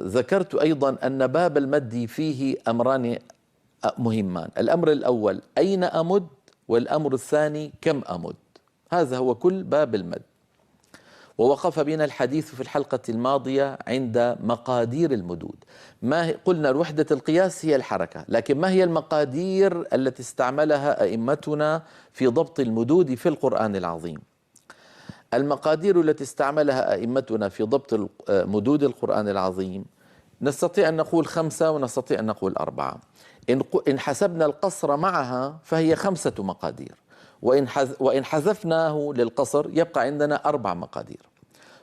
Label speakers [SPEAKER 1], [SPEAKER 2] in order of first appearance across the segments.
[SPEAKER 1] ذكرت أيضا أن باب المد فيه أمران مهمان. الأمر الأول أين أمد، والأمر الثاني كم أمد. هذا هو كل باب المد. ووقف بنا الحديث في الحلقة الماضية عند مقادير المدود. قلنا وحدة القياس هي الحركة، لكن ما هي المقادير التي استعملها أئمتنا في ضبط المدود في القرآن العظيم؟ المقادير التي استعملها أئمتنا في ضبط مدود القرآن العظيم نستطيع أن نقول 5 ونستطيع أن نقول 4. إن حسبنا القصر معها فهي 5 مقادير، وإن حذفناه للقصر يبقى عندنا 4 مقادير.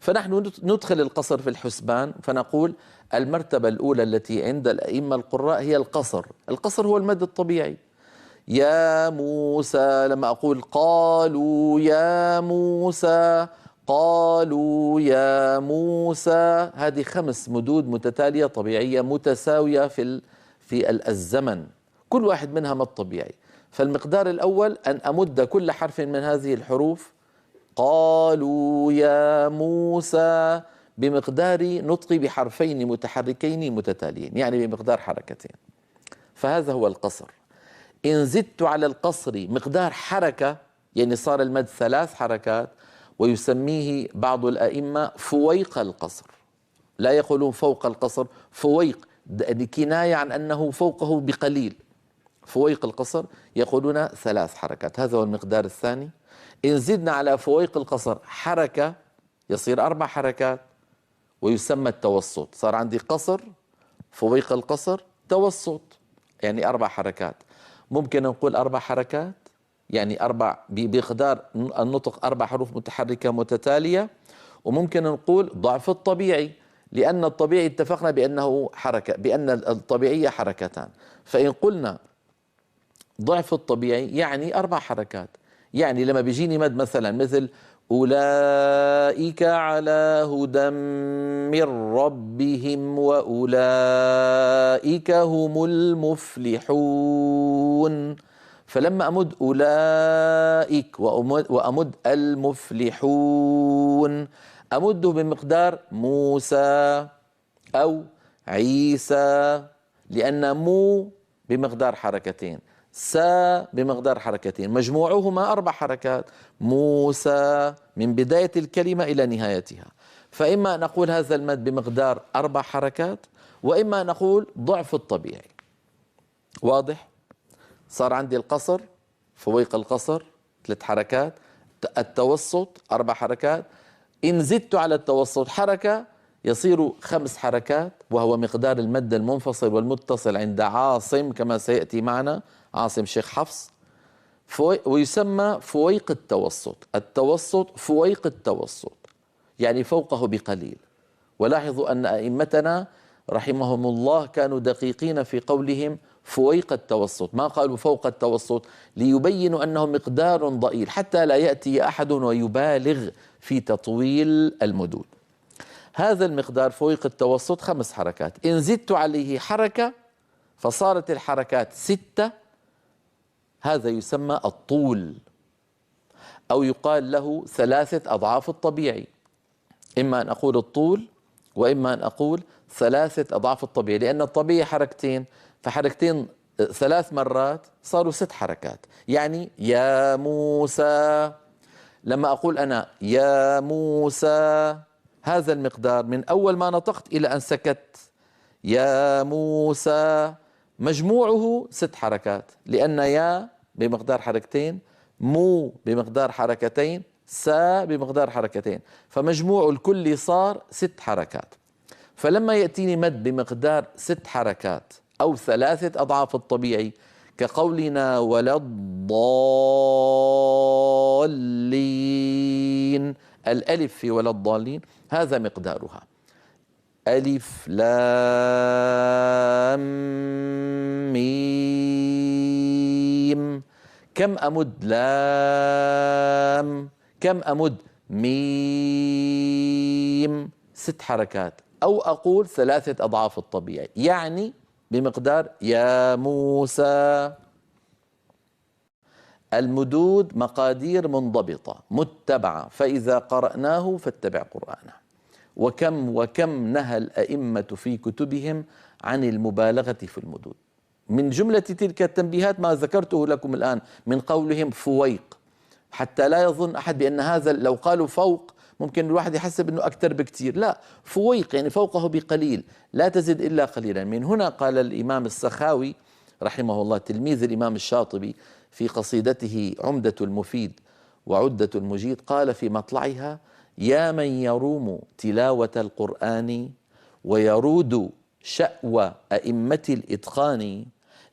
[SPEAKER 1] فنحن ندخل القصر في الحسبان فنقول المرتبة الأولى التي عند الأئمة القراء هي القصر. القصر هو المد الطبيعي. يا موسى، لما أقول قالوا يا موسى، قالوا يا موسى، هذه 5 مدود متتالية طبيعية متساوية في الزمن، كل واحد منها مد طبيعي. فالمقدار الأول أن أمد كل حرف من هذه الحروف قالوا يا موسى بمقدار نطقي بحرفين متحركين متتاليين، يعني بمقدار حركتين. فهذا هو القصر. إن زدت على القصر مقدار حركة، يعني صار المد 3 حركات، ويسميه بعض الأئمة فويق القصر. لا يقولون فوق القصر، فويق، كناية عن أنه فوقه بقليل. فويق القصر يقولون 3 حركات، هذا هو المقدار الثاني. إن زدنا على فويق القصر حركة يصير 4 حركات، ويسمى التوسط. صار عندي قصر، فويق القصر، توسط، يعني 4 حركات. ممكن نقول 4 حركات يعني بمقدار النطق 4 حروف متحركة متتالية. وممكن نقول ضعف الطبيعي، لأن الطبيعي اتفقنا بأنه حركة، بأن الطبيعية حركتان. فإن قلنا ضعف الطبيعي يعني 4 حركات. يعني لما بيجيني مد مثل أولئك على هدى من ربهم وأولئك هم المفلحون، فلما أمد أولئك وأمد المفلحون أمده بمقدار موسى أو عيسى، لأن مو بمقدار حركتين، سا بمقدار حركتين، مجموعهما 4 حركات، موسى من بداية الكلمة إلى نهايتها. فإما نقول هذا المد بمقدار 4 حركات، وإما نقول ضعف الطبيعي. واضح؟ صار عندي القصر، فويق القصر 3 حركات، التوسط 4 حركات، إن زدت على التوسط حركة يصير 5 حركات، وهو مقدار المد المنفصل والمتصل عند عاصم كما سيأتي معنا، عاصم شيخ حفص. ويسمى فويق التوسط. التوسط فويق التوسط، يعني فوقه بقليل. ولاحظوا أن أئمتنا رحمهم الله كانوا دقيقين في قولهم فويق التوسط، ما قالوا فوق التوسط، ليبينوا أنه مقدار ضئيل حتى لا يأتي أحد ويبالغ في تطويل المدود. هذا المقدار فويق التوسط 5 حركات. إن زدت عليه حركة فصارت الحركات 6، هذا يسمى الطول، أو يقال له 3 أضعاف الطبيعي. إما أن أقول الطول، وإما أن أقول 3 أضعاف الطبيعي، لأن الطبيعي حركتين، فحركتين 3 مرات صاروا 6 حركات. يعني يا موسى، لما أقول أنا يا موسى هذا المقدار من أول ما نطقت إلى أن سكت، يا موسى مجموعه 6 حركات، لأن يا بمقدار حركتين، مو بمقدار حركتين، سا بمقدار حركتين، فمجموع الكل صار 6 حركات. فلما يأتيني مد بمقدار 6 حركات أو 3 أضعاف الطبيعي كقولنا ولا الضالين، الألف في ولا الضالين هذا مقدارها، ألف لام ميم. كم أمد لام، كم أمد ميم؟ 6 حركات، أو أقول 3 أضعاف الطبيعي، يعني بمقدار يا موسى. المدود مقادير منضبطة متبعة، فإذا قرأناه فاتبع قرآنه. وكم نهى الأئمة في كتبهم عن المبالغة في المدود. من جملة تلك التنبيهات ما ذكرته لكم الآن من قولهم فويق، حتى لا يظن أحد بأن هذا لو قالوا فوق ممكن الواحد يحسب أنه أكثر بكثير، لا، فويق يعني فوقه بقليل، لا تزد إلا قليلا. من هنا قال الإمام السخاوي رحمه الله تلميذ الإمام الشاطبي في قصيدته عمدة المفيد وعدة المجيد، قال في مطلعها: يا من يروم تلاوة القرآن ويرود شأوى أئمة الإتقان،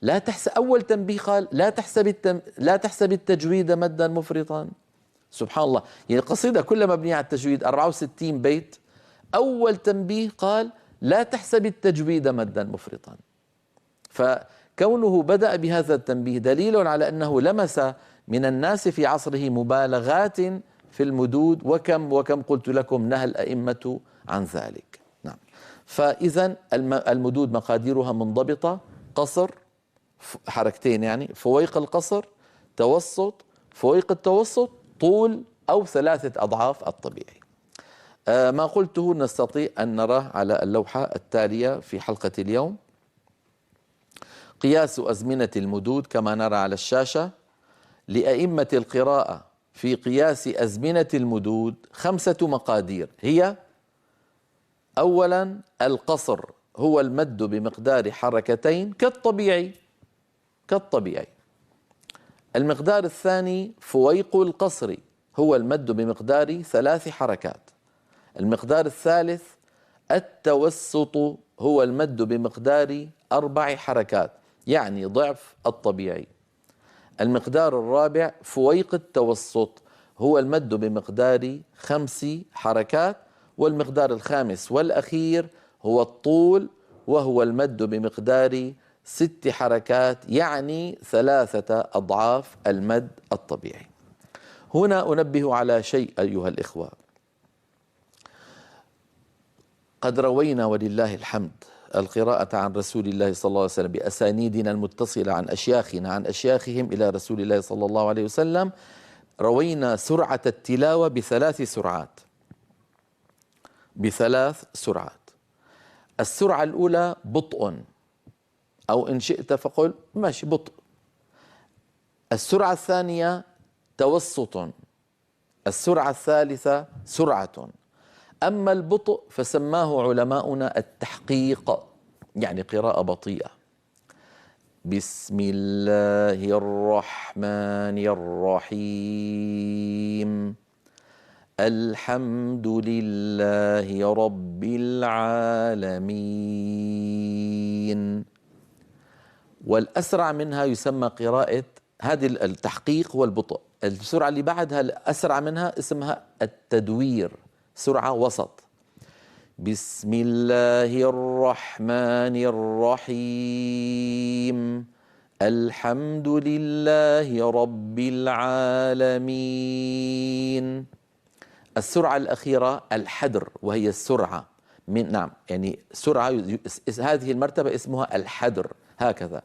[SPEAKER 1] لا تحسب، أول تنبيه قال لا تحسب التجويد مدا مفرطا. سبحان الله، يعني القصيدة كلها مبنية على التجويد 64 بيت، أول تنبيه قال لا تحسب التجويد مدا مفرطا. فكونه بدأ بهذا التنبيه دليل على أنه لمس من الناس في عصره مبالغات في المدود، وكم قلت لكم نهى الأئمة عن ذلك. نعم. فإذا المدود مقاديرها منضبطة: قصر، حركتين يعني، فويق القصر، توسط، فويق التوسط، طول، أو 3 أضعاف الطبيعي. ما قلته نستطيع أن نراه على اللوحة التالية في حلقة اليوم. قياس أزمنة المدود كما نرى على الشاشة. لأئمة القراءة في قياس أزمنة المدود 5 مقادير، هي: أولا القصر هو المد بمقدار حركتين كالطبيعي. المقدار الثاني فويق القصر هو المد بمقدار 3 حركات. المقدار الثالث التوسط هو المد بمقدار 4 حركات، يعني ضعف الطبيعي. المقدار الرابع فويق التوسط هو المد بمقدار 5 حركات. والمقدار الخامس والأخير هو الطول، وهو المد بمقدار 6 حركات، يعني 3 أضعاف المد الطبيعي. هنا أنبه على شيء أيها الإخوة. قد روينا ولله الحمد القراءة عن رسول الله صلى الله عليه وسلم بأسانيدنا المتصلة عن أشياخنا عن أشياخهم إلى رسول الله صلى الله عليه وسلم. روينا سرعة التلاوة بثلاث سرعات. السرعة الأولى بطء، أو إن شئت فقل ماشي بطء. السرعة الثانية توسط. السرعة الثالثة سرعة. أما البطء فسماه علماؤنا التحقيق، يعني قراءة بطيئة. بسم الله الرحمن الرحيم، الحمد لله رب العالمين. والأسرع منها يسمى قراءة، هذه التحقيق والبطء. السرعة اللي بعدها الأسرع منها اسمها التدوير، سرعة وسط. بسم الله الرحمن الرحيم، الحمد لله رب العالمين. السرعة الأخيرة الحدر، وهي السرعة نعم، يعني سرعة، هذه المرتبة اسمها الحدر، هكذا: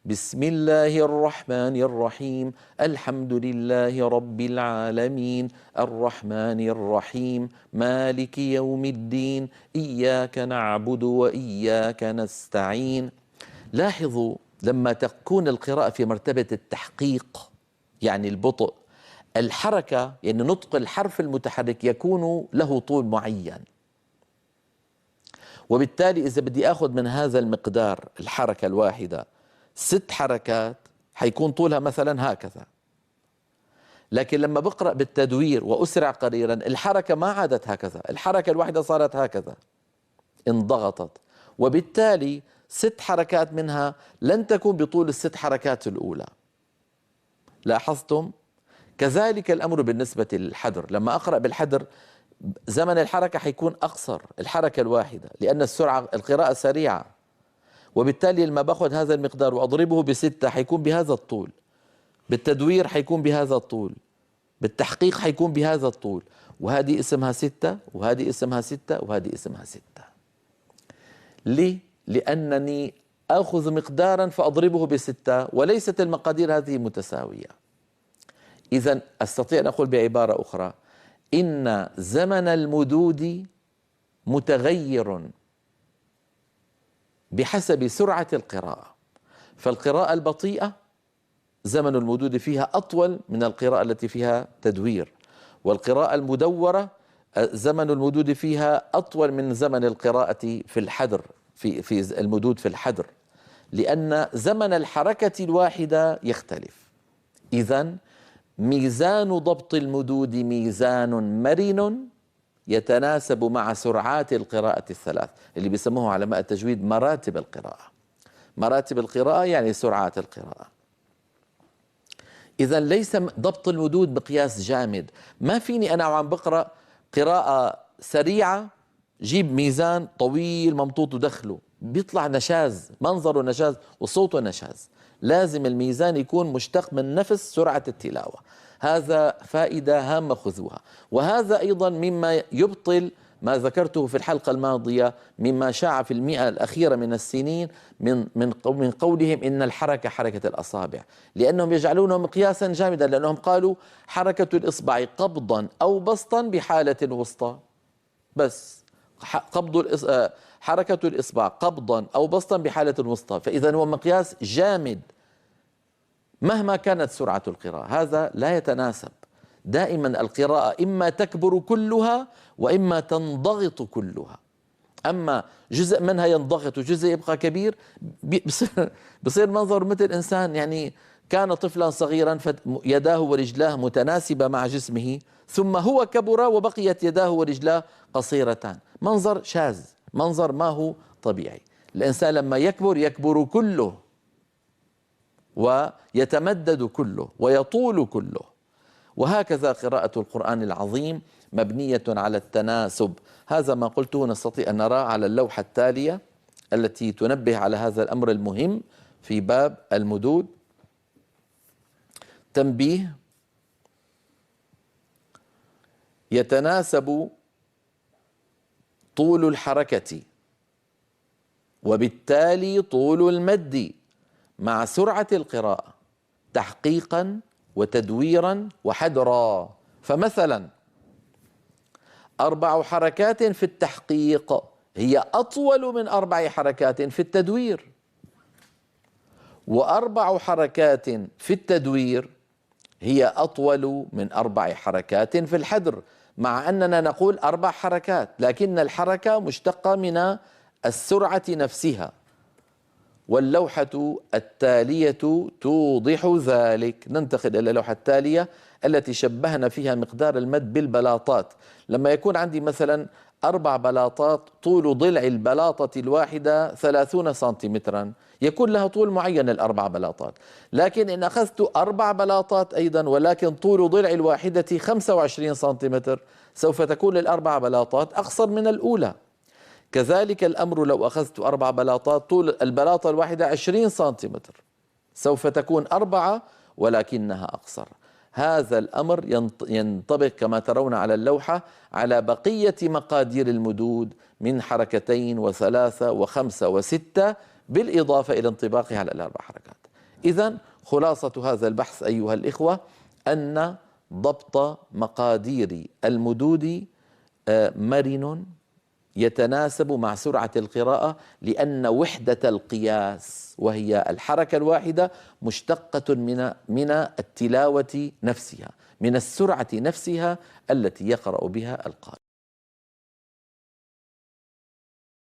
[SPEAKER 1] بسم الله الرحمن الرحيم، الحمد لله رب العالمين، الرحمن الرحيم، مالك يوم الدين، إياك نعبد وإياك نستعين. لاحظوا لما تكون القراءة في مرتبة التحقيق يعني البطء، الحركة يعني نطق الحرف المتحرك يكون له طول معين، وبالتالي إذا بدي أخذ من هذا المقدار الحركة الواحدة 6 حركات حيكون طولها مثلا هكذا. لكن لما بقرأ بالتدوير وأسرع قليلا الحركة ما عادت هكذا، الحركة الواحدة صارت هكذا، انضغطت، وبالتالي 6 حركات منها لن تكون بطول ال6 حركات الأولى. لاحظتم؟ كذلك الأمر بالنسبة للحدر. لما أقرأ بالحدر زمن الحركة حيكون أقصر، الحركة الواحدة، لأن القراءة سريعة، وبالتالي لما باخذ هذا المقدار وأضربه ب6 حيكون بهذا الطول، بالتدوير حيكون بهذا الطول، بالتحقيق حيكون بهذا الطول، وهذه اسمها 6 وهذه اسمها 6 وهذه اسمها 6. ليه؟ لأنني أخذ مقدارا فأضربه ب6 وليست المقادير هذه متساوية. إذن أستطيع أن أقول بعبارة أخرى: إن زمن المدود متغير بحسب سرعة القراءة. فالقراءة البطيئة زمن المدود فيها أطول من القراءة التي فيها تدوير، والقراءة المدورة زمن المدود فيها أطول من زمن القراءة في الحدر، في المدود في الحدر، لأن زمن الحركة الواحدة يختلف. إذن ميزان ضبط المدود ميزان مرن يتناسب مع سرعات القراءة الثلاث، اللي بيسموه علماء التجويد مراتب القراءة. مراتب القراءة يعني سرعات القراءة. إذن ليس ضبط المدود بقياس جامد. ما فيني أنا وعم بقرأ قراءة سريعة جيب ميزان طويل ممطوط ودخله، بيطلع نشاز، منظره نشاز وصوته نشاز. لازم الميزان يكون مشتق من نفس سرعة التلاوة. هذا فائدة هامة خذوها. وهذا أيضا مما يبطل ما ذكرته في الحلقة الماضية مما شاع في المئة الأخيرة من السنين من قولهم إن الحركة حركة الأصابع، لأنهم يجعلونه مقياسا جامدا، لأنهم قالوا حركة الإصبع قبضا أو بسطا بحالة وسطى، بس حركة الإصبع قبضا أو بسطا بحالة وسطى، فإذا هو مقياس جامد مهما كانت سرعة القراءة. هذا لا يتناسب. دائما القراءة إما تكبر كلها وإما تنضغط كلها. أما جزء منها ينضغط وجزء يبقى كبير، بصير منظر مثل إنسان يعني كان طفلا صغيرا فيداه ورجلاه متناسبة مع جسمه، ثم هو كبر وبقيت يداه ورجلاه قصيرتان. منظر شاذ، منظر ما هو طبيعي. الإنسان لما يكبر كله ويتمدد كله ويطول كله. وهكذا قراءة القرآن العظيم مبنية على التناسب. هذا ما قلته نستطيع أن نراه على اللوحة التالية التي تنبه على هذا الأمر المهم في باب المدود. تنبيه: يتناسب طول الحركة وبالتالي طول المد مع سرعة القراءة تحقيقا وتدويرا وحدرا. فمثلا 4 حركات في التحقيق هي أطول من 4 حركات في التدوير، و4 حركات في التدوير هي أطول من 4 حركات في الحدر، مع أننا نقول 4 حركات، لكن الحركة مشتقة من السرعة نفسها. واللوحة التالية توضح ذلك. ننتقل إلى اللوحة التالية التي شبهنا فيها مقدار المد بالبلاطات. لما يكون عندي مثلا 4 بلاطات، طول ضلع البلاطة الواحدة 30 سنتيمترا، يكون لها طول معين ال4 بلاطات. لكن إن أخذت 4 بلاطات أيضا ولكن طول ضلع الواحدة 25 سنتيمتر، سوف تكون ال4 بلاطات أقصر من الأولى. كذلك الأمر لو أخذت 4 بلاطات، طول البلاطة الواحدة 20 سنتيمتر، سوف تكون 4 ولكنها أقصر. هذا الأمر ينطبق كما ترون على اللوحة على بقية مقادير المدود من 2 و3 و5 و6، بالإضافة إلى انطباقها على ال4 حركات. إذن خلاصة هذا البحث أيها الإخوة أن ضبط مقادير المدود مرن يتناسب مع سرعة القراءة، لأن وحدة القياس وهي الحركة الواحدة مشتقة من التلاوة نفسها، من السرعة نفسها التي يقرأ بها القارئ.